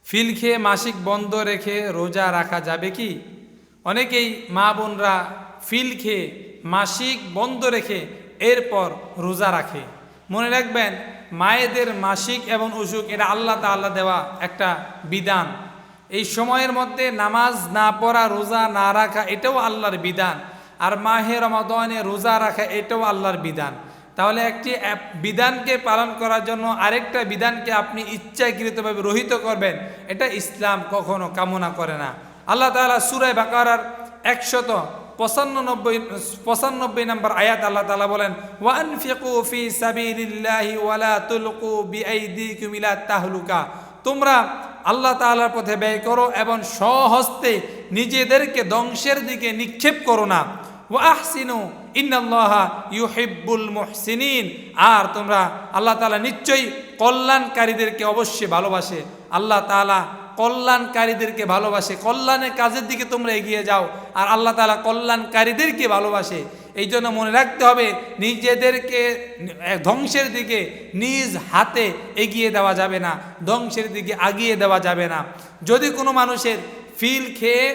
Feel খেয়ে মাসিক বন্ধ রেখে রোজা রাখা যাবে কি? অনেকেই মা বোনরা ফিল খেয়ে মাসিক বন্ধ রেখে এরপর রোজা রাখে। মনে রাখবেন, মায়েদের মাসিক এবং অসুখ এটা আল্লাহ তাআলা দেওয়া একটা বিধান। এই সময়ের মধ্যে নামাজ না পড়া, রোজা না রাখা এটাও আল্লাহর বিধান। আর মাহে রমাদানে রোজা রাখা এটাও আল্লাহর বিধান। তাহলে একটি বিধানকে পালন করার জন্য আরেকটা বিধানকে আপনি ইচ্ছাকৃতভাবে রহিত করবেন, এটা ইসলাম কখনো কামনা করে না। আল্লাহ তাআলা সূরা বাকারার 195 নম্বর আয়াত আল্লাহ তাআলা বলেন, ওয়ানফিকু ফি সাবিলিল্লাহি ওয়ালা তুলকু বিআইদিকুম ইলা তাহলুকা। তোমরা আল্লাহ তাআলার পথে ব্যয় করো এবং স্বহস্তে নিজেদেরকে ধ্বংসের দিকে নিক্ষেপ করো না। ওয়া আহসিনু ইন্নাল্লাহা ইউহিব্বুল মুহসিনিন। আর তোমরা, আল্লাহ তাআলা নিশ্চয়ই কল্যাণকারীদেরকে অবশ্যই ভালোবাসে। আল্লাহ তাআলা কল্যাণকারীদেরকে ভালোবাসে। কল্যাণের কাজের দিকে তোমরা এগিয়ে যাও, আর আল্লাহ তাআলা কল্যাণকারীদেরকে ভালোবাসে। এই জন্য মনে রাখতে হবে, নিজেদেরকে ধ্বংসের দিকে নিজ হাতে এগিয়ে দেওয়া যাবে না, ধ্বংসের দিকে আগিয়ে দেওয়া যাবে না। যদি কোনো মানুষের ফিল খেয়ে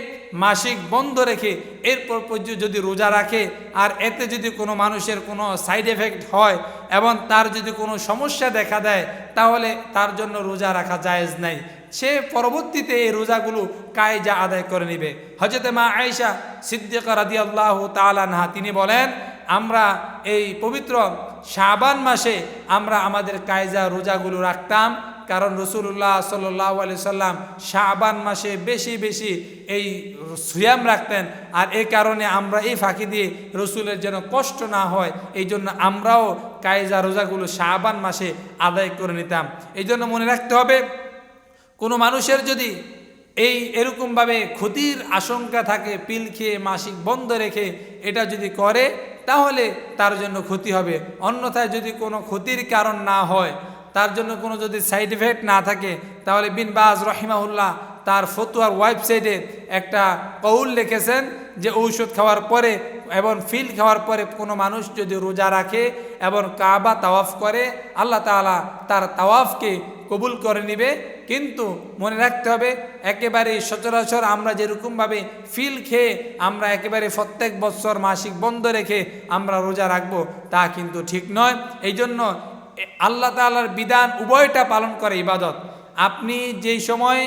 মাসিক বন্ধ রেখে এরপর পর্যন্ত যদি রোজা রাখে, আর এতে যদি কোনো মানুষের কোনো সাইড এফেক্ট হয় এবং তার যদি কোনো সমস্যা দেখা দেয়, তাহলে তার জন্য রোজা রাখা জায়েজ নাই। সে পরবর্তীতে এই রোজাগুলো কায়জা আদায় করে নেবে। হযরত মা আয়েশা সিদ্দিকা রাদিয়াল্লাহু তাআলা আনহা তিনি বলেন, আমরা এই পবিত্র শাবান মাসে আমরা আমাদের কায়জা রোজাগুলো রাখতাম, কারণ রাসূলুল্লাহ সাল্লাল্লাহু আলাইহি সাল্লাম শাবান মাসে বেশি বেশি এই সিয়াম রাখতেন। আর এই কারণে আমরা এই ফাঁকি দিয়ে রসুলের যেন কষ্ট না হয়, এই জন্য আমরাও কায়জা রোজাগুলো শাবান মাসে আদায় করে নিতাম। এই জন্য মনে রাখতে হবে, কোনো মানুষের যদি এরকমভাবে ক্ষতির আশঙ্কা থাকে, পিল খেয়ে মাসিক বন্ধ রেখে এটা যদি করে, তাহলে তার জন্য ক্ষতি হবে। অন্যথায় যদি কোনো ক্ষতির কারণ না হয়, তার জন্য কোনো যদি সাইড এফেক্ট না থাকে, তাহলে বিন বাজ রহিমাহুল্লাহ তার ফতোয়ার ওয়েবসাইটে একটা কৌল লিখেছেন যে ঔষধ খাওয়ার পরে এবং ফিল খাওয়ার পরে কোনো মানুষ যদি রোজা রাখে এবং কাবা তাওয়াফ করে, আল্লাহ তাআলা তার তাওয়াফকে কবুল করে নিবে। কিন্তু মনে রাখতে হবে, একেবারে সচরাচর আমরা যেরকমভাবে ফিল খেয়ে আমরা একেবারে প্রত্যেক বছর মাসিক বন্ধ রেখে আমরা রোজা রাখবো, তা কিন্তু ঠিক নয়। এই জন্য আল্লাহ তাআলার বিধান উভয়টা পালন করে ইবাদত। আপনি যেই সময়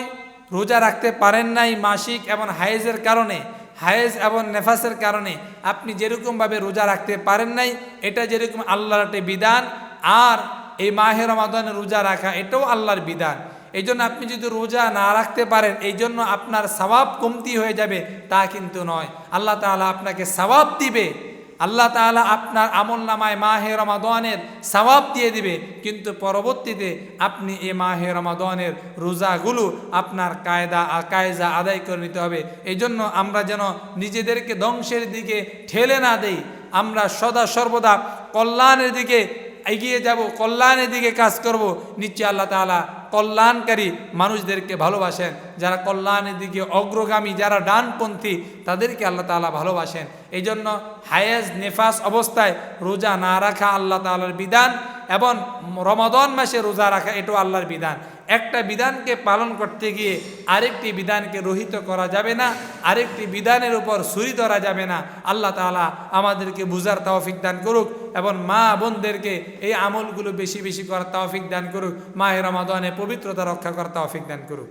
রোজা রাখতে পারেন নাই মাসিক এবং হায়েজের কারণে, হায়েজ এবং নেফাসের কারণে আপনি যেরকমভাবে রোজা রাখতে পারেন নাই, এটা যেরকম আল্লাহর একটা বিধান, আর এই মাহে রমাদানে রোজা রাখা এটাও আল্লাহর বিধান। এই জন্য আপনি যদি রোজা না রাখতে পারেন, এই জন্য আপনার সওয়াব কমতি হয়ে যাবে, তা কিন্তু নয়। আল্লাহ তাআলা আপনাকে সওয়াব দিবে, আল্লাহ তাআলা আপনার আমলনামায় মাহে রমাদানের সওয়াব দিয়ে দিবে। কিন্তু পরবর্তীতে আপনি এই মাহে রমাদানের রোজাগুলো আপনার কায়জা আদায় করে নিতে হবে। এই জন্য আমরা যেন নিজেদেরকে ধ্বংসের দিকে ঠেলে না দেই, আমরা সদা সর্বদা কল্যাণের দিকে এগিয়ে যাব, কল্যাণের দিকে কাজ করব। নিশ্চয় আল্লাহ তাআলা কল্যাণকারী মানুষদেরকে ভালোবাসেন। যারা কল্যাণের দিকে অগ্রগামী, যারা ডানপন্থী, তাদেরকে আল্লাহ তাআলা ভালোবাসেন। এই জন্য হায়েজ নেফাস অবস্থায় রোজা না রাখা আল্লাহ তাআলার বিধান, এবং রমাদান মাসে রোজা রাখা এটাও আল্লাহর বিধান। একটা বিধানকে পালন করতে গিয়ে আরেকটি বিধানকে রহিত করা যাবে না, আরেকটি বিধানের উপর ছুরি ধরা যাবে না। আল্লাহ তাআলা আমাদেরকে বুঝার তৌফিক দান করুক, এবং মা বোনদেরকে এই আমলগুলো বেশি বেশি করার তৌফিক দান করুক। মাহে রমাদানে পবিত্রতা রক্ষা করার তৌফিক দান করুক।